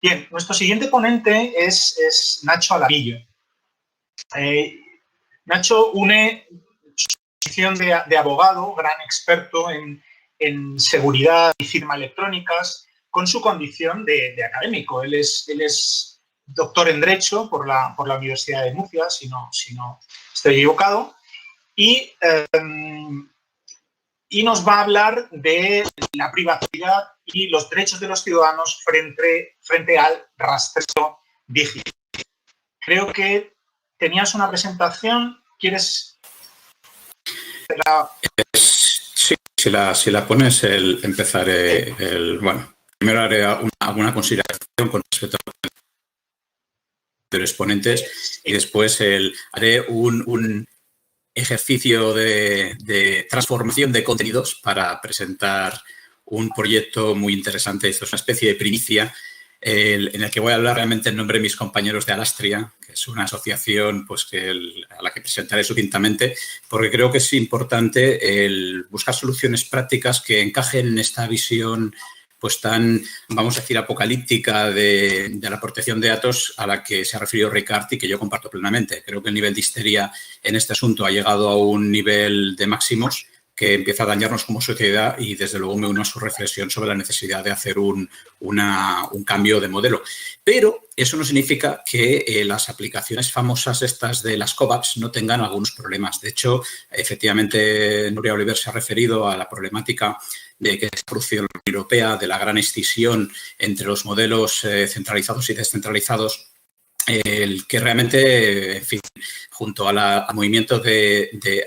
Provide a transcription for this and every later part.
Bien, nuestro siguiente ponente es Nacho Alamillo. Nacho une su posición de abogado, gran experto en seguridad y firma electrónicas, con su condición de académico. Él es doctor en Derecho por la Universidad de Murcia, si no estoy equivocado, y nos va a hablar de la privacidad y los derechos de los ciudadanos frente al rastreo digital. Creo que tenías una presentación. ¿Quieres? Sí, si la pones, empezaré. Bueno, primero haré alguna consideración con respecto a los ponentes y después haré un ejercicio de transformación de contenidos para presentar un proyecto muy interesante. Esto es una especie de primicia en el que voy a hablar realmente en nombre de mis compañeros de Alastria, que es una asociación pues, a la que presentaré sucintamente, porque creo que es importante buscar soluciones prácticas que encajen en esta visión pues tan, vamos a decir, apocalíptica de la protección de datos a la que se ha referido Ricard y que yo comparto plenamente. Creo que el nivel de histeria en este asunto ha llegado a un nivel de máximos que empieza a dañarnos como sociedad y, desde luego, me uno a su reflexión sobre la necesidad de hacer un cambio de modelo. Pero eso no significa que las aplicaciones famosas estas de las COVAPs no tengan algunos problemas. De hecho, efectivamente, Nuria Oliver se ha referido a la problemática de que se ha producido en la Unión Europea, de la gran escisión entre los modelos centralizados y descentralizados, el que realmente, en fin, junto al movimiento de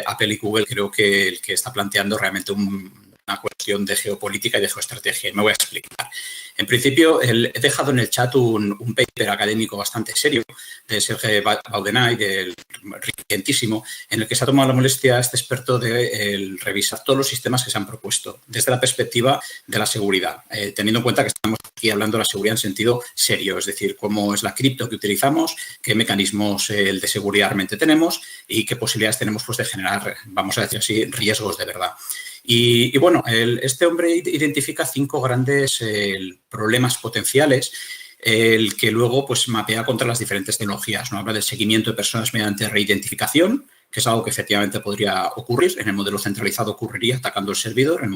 Apple y Google, creo que el que está planteando realmente una cuestión de geopolítica y de geoestrategia. Y me voy a explicar. En principio, he dejado en el chat un paper académico bastante serio de Serge Baudenay, recientísimo, en el que se ha tomado la molestia este experto de revisar todos los sistemas que se han propuesto desde la perspectiva de la seguridad, teniendo en cuenta que estamos aquí hablando de la seguridad en sentido serio, es decir, cómo es la cripto que utilizamos, qué mecanismos de seguridad realmente tenemos y qué posibilidades tenemos pues, de generar, vamos a decir así, riesgos de verdad. Y bueno, este hombre identifica 5 grandes problemas potenciales, el que luego pues, mapea contra las diferentes tecnologías, ¿no? Habla del seguimiento de personas mediante reidentificación, que es algo que efectivamente podría ocurrir. En el modelo centralizado ocurriría atacando el servidor, en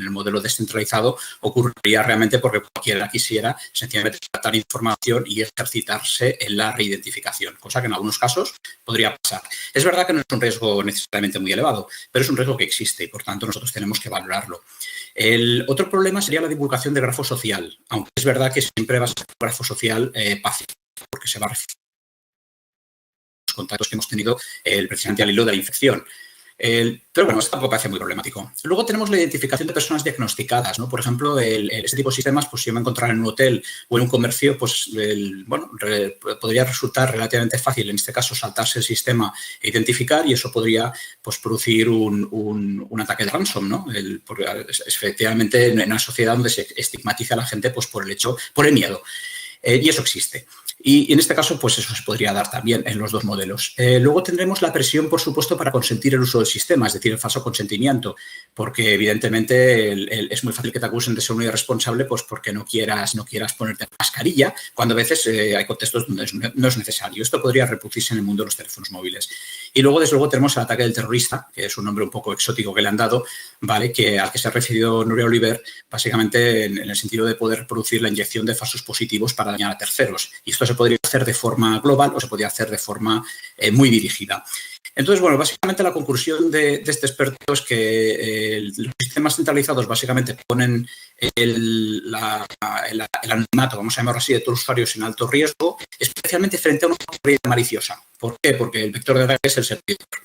el modelo descentralizado ocurriría realmente porque cualquiera quisiera sencillamente tratar información y ejercitarse en la reidentificación, cosa que en algunos casos podría pasar. Es verdad que no es un riesgo necesariamente muy elevado, pero es un riesgo que existe y, por tanto, nosotros tenemos que valorarlo. El otro problema sería la divulgación de grafo social, aunque es verdad que siempre va a ser un grafo social pacífico, porque se va a referir a los contactos que hemos tenido precisamente al hilo de la infección. Pero bueno, esto tampoco parece muy problemático. Luego tenemos la identificación de personas diagnosticadas, ¿no? Por ejemplo, este tipo de sistemas, pues si yo me encontrara en un hotel o en un comercio, pues podría resultar relativamente fácil, en este caso, saltarse el sistema e identificar, y eso podría pues, producir un ataque de ransom, ¿no? Porque efectivamente en una sociedad donde se estigmatiza a la gente pues, por el miedo. Y eso existe. Y en este caso, pues eso se podría dar también en los dos modelos. Luego tendremos la presión, por supuesto, para consentir el uso del sistema, es decir, el falso consentimiento, porque evidentemente es muy fácil que te acusen de ser un irresponsable pues porque no quieras ponerte mascarilla, cuando a veces hay contextos donde no es necesario. Esto podría reproducirse en el mundo de los teléfonos móviles. Y luego, desde luego, tenemos el ataque del terrorista, que es un nombre un poco exótico que le han dado, ¿vale? Al que se ha referido Nuria Oliver, básicamente en el sentido de poder producir la inyección de falsos positivos para dañar a terceros. Y esto se podría hacer de forma global o se podría hacer de forma muy dirigida. Entonces, bueno, básicamente la conclusión de este experto es que los sistemas centralizados básicamente ponen el anonimato, vamos a llamarlo así, de todos los usuarios en alto riesgo, especialmente frente a una red maliciosa. ¿Por qué? Porque el vector de ataque es el servidor, con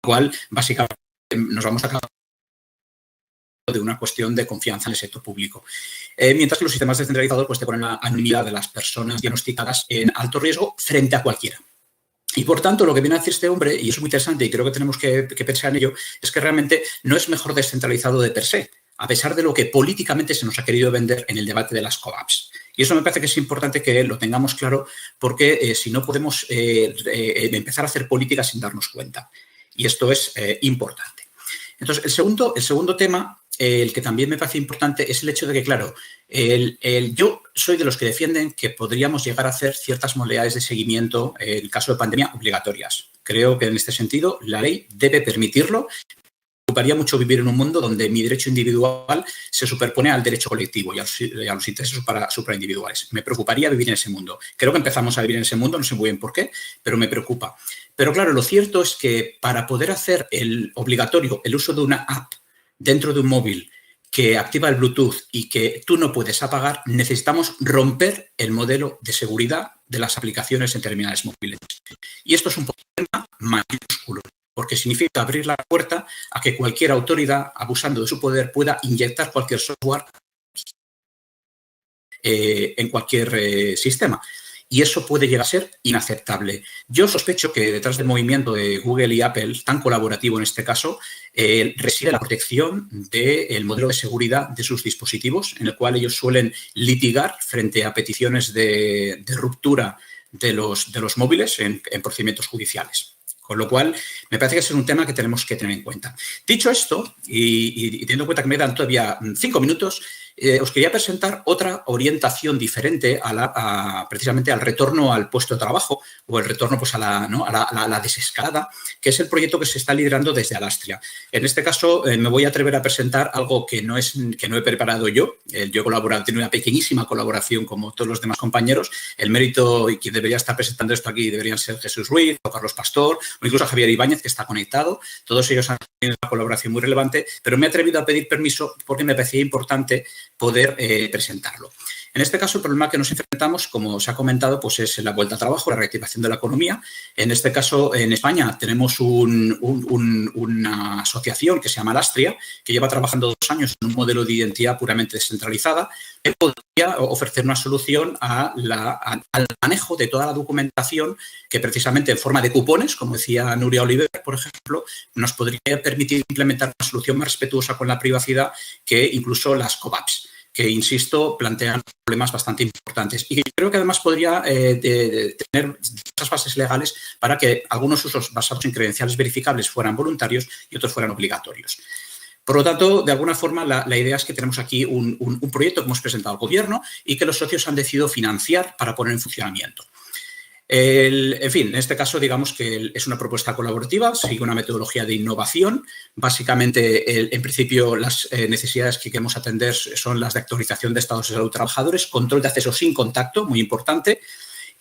lo cual básicamente nos vamos a acabar de una cuestión de confianza en el sector público. Mientras que los sistemas descentralizados pues, te ponen la anonimidad de las personas diagnosticadas en alto riesgo frente a cualquiera. Y, por tanto, lo que viene a decir este hombre, y eso es muy interesante y creo que tenemos que pensar en ello, es que realmente no es mejor descentralizado de per se, a pesar de lo que políticamente se nos ha querido vender en el debate de las COAPs. Y eso me parece que es importante que lo tengamos claro porque si no podemos empezar a hacer política sin darnos cuenta. Y esto es importante. Entonces, el segundo tema el que también me parece importante es el hecho de que, claro, yo soy de los que defienden que podríamos llegar a hacer ciertas modalidades de seguimiento en caso de pandemia obligatorias. Creo que en este sentido la ley debe permitirlo. Me preocuparía mucho vivir en un mundo donde mi derecho individual se superpone al derecho colectivo y a los intereses supraindividuales. Me preocuparía vivir en ese mundo. Creo que empezamos a vivir en ese mundo, no sé muy bien por qué, pero me preocupa. Pero claro, lo cierto es que para poder hacer obligatorio el uso de una app dentro de un móvil que activa el Bluetooth y que tú no puedes apagar, necesitamos romper el modelo de seguridad de las aplicaciones en terminales móviles. Y esto es un problema mayúsculo, porque significa abrir la puerta a que cualquier autoridad, abusando de su poder, pueda inyectar cualquier software en cualquier sistema. Y eso puede llegar a ser inaceptable. Yo sospecho que detrás del movimiento de Google y Apple, tan colaborativo en este caso, reside la protección del modelo de seguridad de sus dispositivos, en el cual ellos suelen litigar frente a peticiones de ruptura de los móviles en procedimientos judiciales. Con lo cual, me parece que ese es un tema que tenemos que tener en cuenta. Dicho esto, y teniendo en cuenta que me dan todavía 5 minutos, os quería presentar otra orientación diferente precisamente al retorno al puesto de trabajo o el retorno pues, a la desescalada, que es el proyecto que se está liderando desde Alastria. En este caso, me voy a atrever a presentar algo que no he preparado yo. Yo he colaborado, tiene una pequeñísima colaboración como todos los demás compañeros. El mérito y quien debería estar presentando esto aquí deberían ser Jesús Ruiz o Carlos Pastor o incluso Javier Ibáñez, que está conectado. Todos ellos han tenido una colaboración muy relevante, pero me he atrevido a pedir permiso porque me parecía importante poder presentarlo. En este caso, el problema que nos enfrentamos, como se ha comentado, pues es la vuelta al trabajo, la reactivación de la economía. En este caso, en España, tenemos una asociación que se llama Alastria, que lleva trabajando 2 años en un modelo de identidad puramente descentralizada, que podría ofrecer una solución al manejo de toda la documentación que precisamente en forma de cupones, como decía Nuria Oliver, por ejemplo, nos podría permitir implementar una solución más respetuosa con la privacidad que incluso las COVAPs, que, insisto, plantean problemas bastante importantes y que creo que además podría tener esas bases legales para que algunos usos basados en credenciales verificables fueran voluntarios y otros fueran obligatorios. Por lo tanto, de alguna forma, la idea es que tenemos aquí un proyecto que hemos presentado al Gobierno y que los socios han decidido financiar para poner en funcionamiento. En fin, en este caso, digamos que es una propuesta colaborativa, sigue una metodología de innovación. Básicamente, en principio, las necesidades que queremos atender son las de actualización de estados de salud de trabajadores, control de acceso sin contacto, muy importante,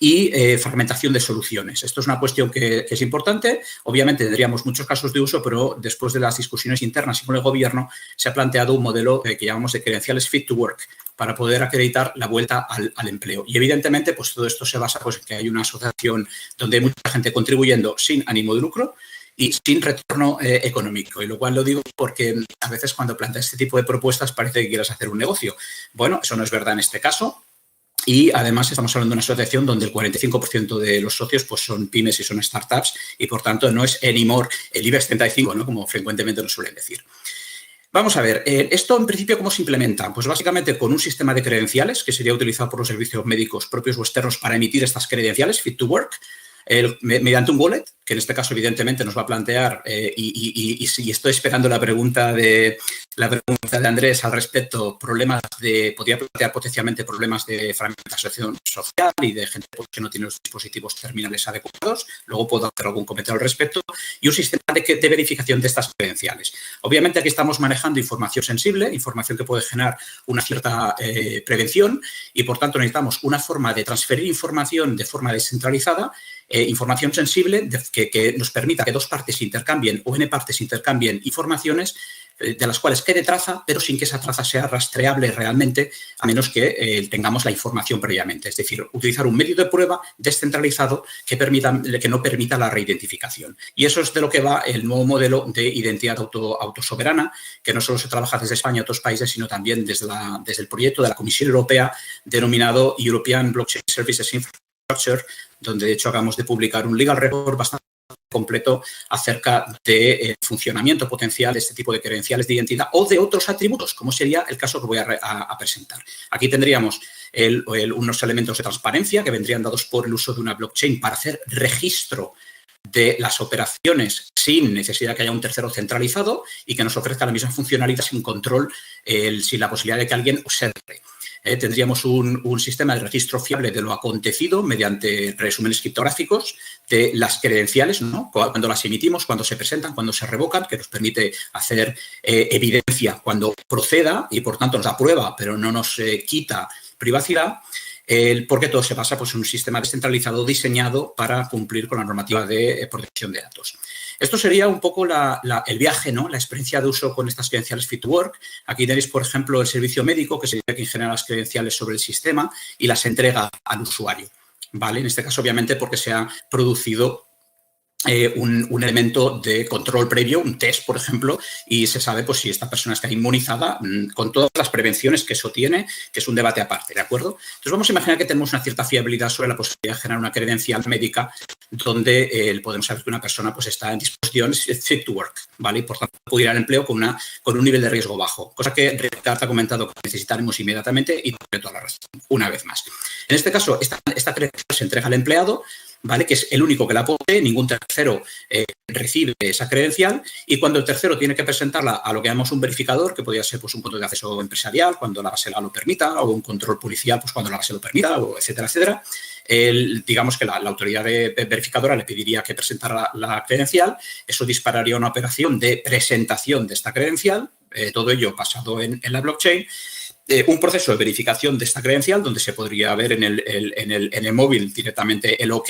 y fragmentación de soluciones. Esto es una cuestión que es importante. Obviamente, tendríamos muchos casos de uso, pero después de las discusiones internas y con el Gobierno, se ha planteado un modelo que llamamos de credenciales fit to work, para poder acreditar la vuelta al empleo. Y, evidentemente, pues todo esto se basa en que hay una asociación donde hay mucha gente contribuyendo sin ánimo de lucro y sin retorno económico. Y lo cual lo digo porque a veces cuando planteas este tipo de propuestas parece que quieras hacer un negocio. Bueno, eso no es verdad en este caso. Y, además, estamos hablando de una asociación donde el 45% de los socios pues, son pymes y son startups y, por tanto, no es anymore el IBEX 35, ¿no? Como frecuentemente nos suelen decir. Vamos a ver, esto en principio, ¿cómo se implementa? Pues básicamente con un sistema de credenciales que sería utilizado por los servicios médicos propios o externos para emitir estas credenciales, fit to work, mediante un wallet, que en este caso evidentemente nos va a plantear, y estoy esperando la pregunta de Andrés al respecto, podría plantear potencialmente problemas de fragmentación social y de gente que no tiene los dispositivos terminales adecuados. Luego puedo hacer algún comentario al respecto. Y un sistema de verificación de estas credenciales. Obviamente aquí estamos manejando información sensible, información que puede generar una cierta prevención y, por tanto, necesitamos una forma de transferir información de forma descentralizada, información sensible que nos permita que 2 partes intercambien o n partes intercambien informaciones de las cuales quede traza, pero sin que esa traza sea rastreable realmente, a menos que tengamos la información previamente. Es decir, utilizar un medio de prueba descentralizado que no permita la reidentificación. Y eso es de lo que va el nuevo modelo de identidad autosoberana, que no solo se trabaja desde España y otros países, sino también desde el proyecto de la Comisión Europea denominado European Blockchain Services Infrastructure, donde de hecho acabamos de publicar un legal report bastante completo acerca del funcionamiento potencial de este tipo de credenciales de identidad o de otros atributos, como sería el caso que voy a presentar. Aquí tendríamos unos elementos de transparencia que vendrían dados por el uso de una blockchain para hacer registro de las operaciones sin necesidad de que haya un tercero centralizado y que nos ofrezca la misma funcionalidad sin control, sin la posibilidad de que alguien observe. Tendríamos un sistema de registro fiable de lo acontecido mediante resúmenes criptográficos de las credenciales, ¿no? Cuando las emitimos, cuando se presentan, cuando se revocan, que nos permite hacer evidencia cuando proceda y, por tanto, nos aprueba, pero no nos quita privacidad. Porque todo se basa pues, en un sistema descentralizado diseñado para cumplir con la normativa de protección de datos. Esto sería un poco el viaje, ¿no? La experiencia de uso con estas credenciales Fit to Work. Aquí tenéis, por ejemplo, el servicio médico, que sería quien genera las credenciales sobre el sistema y las entrega al usuario, ¿vale? En este caso, obviamente, porque se ha producido un elemento de control previo, un test, por ejemplo, y se sabe pues, si esta persona está inmunizada con todas las prevenciones que eso tiene, que es un debate aparte, ¿de acuerdo? Entonces, vamos a imaginar que tenemos una cierta fiabilidad sobre la posibilidad de generar una credencial médica donde podemos saber que una persona pues, está en disposición fit to work, ¿vale? Y, por tanto, puede ir al empleo con un nivel de riesgo bajo, cosa que Ricardo ha comentado que necesitaremos inmediatamente y tiene toda la razón, una vez más. En este caso, esta credencial se entrega al empleado, ¿vale? Que es el único que la posee, ningún tercero recibe esa credencial y cuando el tercero tiene que presentarla a lo que llamamos un verificador, que podría ser pues, un control de acceso empresarial cuando la base legal lo permita o un control policial pues, cuando la base lo permita, o etcétera, etcétera. Digamos que la autoridad verificadora le pediría que presentara la credencial, eso dispararía una operación de presentación de esta credencial, todo ello basado en la blockchain. Un proceso de verificación de esta credencial donde se podría ver en el móvil directamente el OK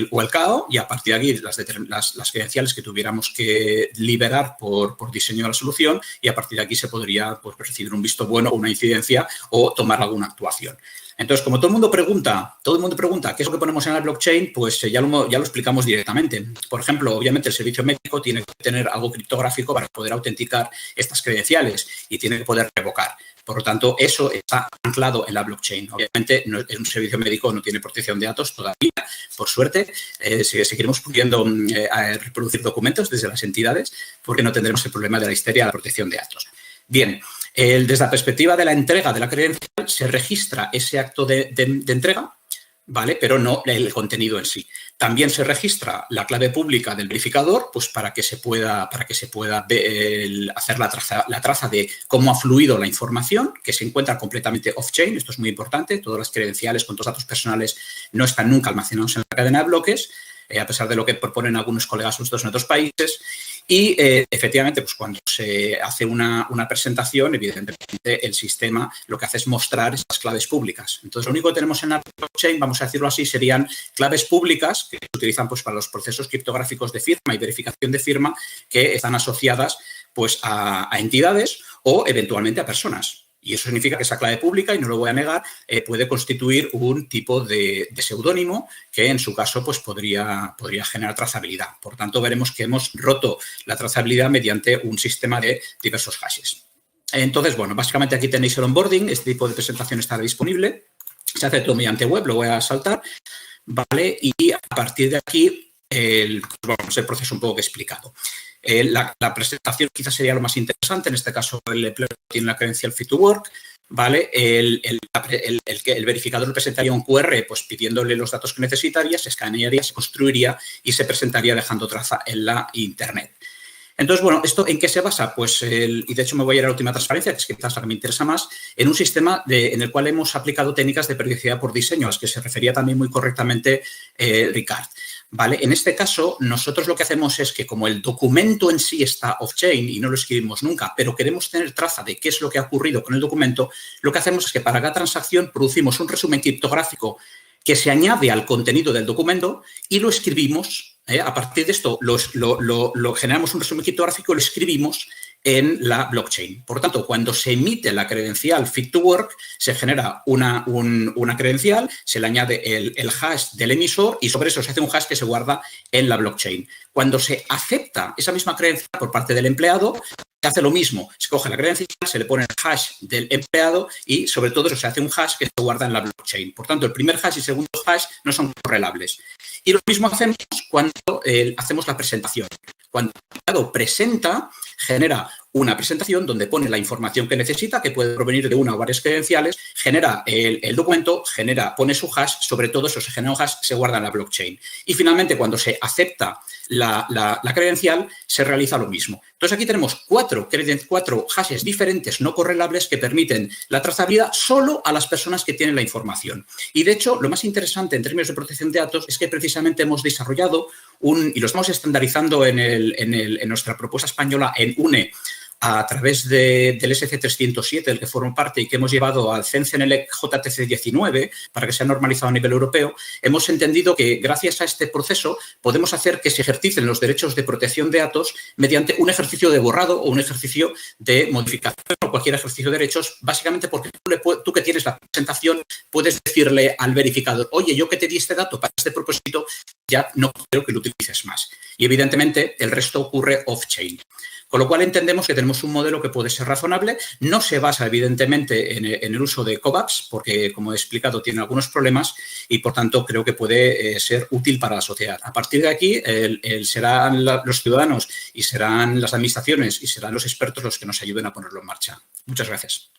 o el KO y a partir de aquí las credenciales que tuviéramos que liberar por diseño de la solución y a partir de aquí se podría pues, recibir un visto bueno o una incidencia o tomar alguna actuación. Entonces, como todo el mundo pregunta qué es lo que ponemos en la blockchain, pues ya lo explicamos directamente. Por ejemplo, obviamente el servicio médico tiene que tener algo criptográfico para poder autenticar estas credenciales y tiene que poder revocar. Por lo tanto, eso está anclado en la blockchain. Obviamente, un servicio médico no tiene protección de datos todavía, por suerte. Seguiremos pudiendo reproducir documentos desde las entidades porque no tendremos el problema de la histeria de la protección de datos. Bien, desde la perspectiva de la entrega de la credencial, se registra ese acto de entrega, ¿vale? Pero no el contenido en sí. También se registra la clave pública del verificador, pues para que se pueda hacer la traza de cómo ha fluido la información, que se encuentra completamente off-chain. Esto es muy importante. Todas las credenciales con todos los datos personales no están nunca almacenados en la cadena de bloques, a pesar de lo que proponen algunos colegas nuestros en otros países. Y, efectivamente, pues cuando se hace una presentación, evidentemente, el sistema lo que hace es mostrar esas claves públicas. Entonces, lo único que tenemos en la blockchain, vamos a decirlo así, serían claves públicas que se utilizan pues, para los procesos criptográficos de firma y verificación de firma que están asociadas pues, a entidades o, eventualmente, a personas. Y eso significa que esa clave pública, y no lo voy a negar, puede constituir un tipo de seudónimo que en su caso pues, podría generar trazabilidad. Por tanto, veremos que hemos roto la trazabilidad mediante un sistema de diversos hashes. Entonces, bueno, básicamente aquí tenéis el onboarding. Este tipo de presentación estará disponible. Se hace todo mediante web, lo voy a saltar, ¿vale? Y a partir de aquí, el proceso un poco que he explicado. La presentación quizás sería lo más interesante. En este caso, el empleado tiene la credencial Fit to Work, ¿vale? El verificador presentaría un QR pues, pidiéndole los datos que necesitaría, se escanearía, se construiría y se presentaría dejando traza en la Internet. Entonces, bueno, ¿esto en qué se basa? Pues, y de hecho me voy a ir a la última transparencia, que es quizás la que me interesa más, en un sistema en el cual hemos aplicado técnicas de periodicidad por diseño, a las que se refería también muy correctamente Ricard. ¿Vale? En este caso, nosotros lo que hacemos es que como el documento en sí está off-chain y no lo escribimos nunca, pero queremos tener traza de qué es lo que ha ocurrido con el documento, lo que hacemos es que para cada transacción producimos un resumen criptográfico que se añade al contenido del documento y lo escribimos. A partir de esto, lo generamos un resumen criptográfico y lo escribimos en la blockchain. Por tanto, cuando se emite la credencial Fit to Work, se genera una credencial, se le añade el hash del emisor y sobre eso se hace un hash que se guarda en la blockchain. Cuando se acepta esa misma credencial por parte del empleado, se hace lo mismo. Se coge la credencial, se le pone el hash del empleado y sobre todo eso se hace un hash que se guarda en la blockchain. Por tanto, el primer hash y el segundo hash no son correlables. Y lo mismo hacemos cuando hacemos la presentación. Cuando el empleado presenta, genera una presentación donde pone la información que necesita, que puede provenir de una o varias credenciales, genera el documento, pone su hash, sobre todo eso se genera un hash, se guarda en la blockchain. Y finalmente, cuando se acepta la credencial, se realiza lo mismo. Entonces, aquí tenemos cuatro hashes diferentes no correlables que permiten la trazabilidad solo a las personas que tienen la información. Y, de hecho, lo más interesante en términos de protección de datos es que precisamente hemos desarrollado y lo estamos estandarizando en nuestra propuesta española en UNE, a través del SC307, del que formo parte y que hemos llevado al CEN-CENELEC JTC19 para que sea normalizado a nivel europeo, hemos entendido que gracias a este proceso podemos hacer que se ejerciten los derechos de protección de datos mediante un ejercicio de borrado o un ejercicio de modificación o cualquier ejercicio de derechos, básicamente porque tú que tienes la presentación puedes decirle al verificador, oye, yo que te di este dato para este propósito, ya no quiero que lo utilices más. Y evidentemente el resto ocurre off-chain. Con lo cual entendemos que tenemos un modelo que puede ser razonable. No se basa, evidentemente, en el uso de COVAX, porque, como he explicado, tiene algunos problemas y, por tanto, creo que puede ser útil para la sociedad. A partir de aquí, serán los ciudadanos y serán las administraciones y serán los expertos los que nos ayuden a ponerlo en marcha. Muchas gracias.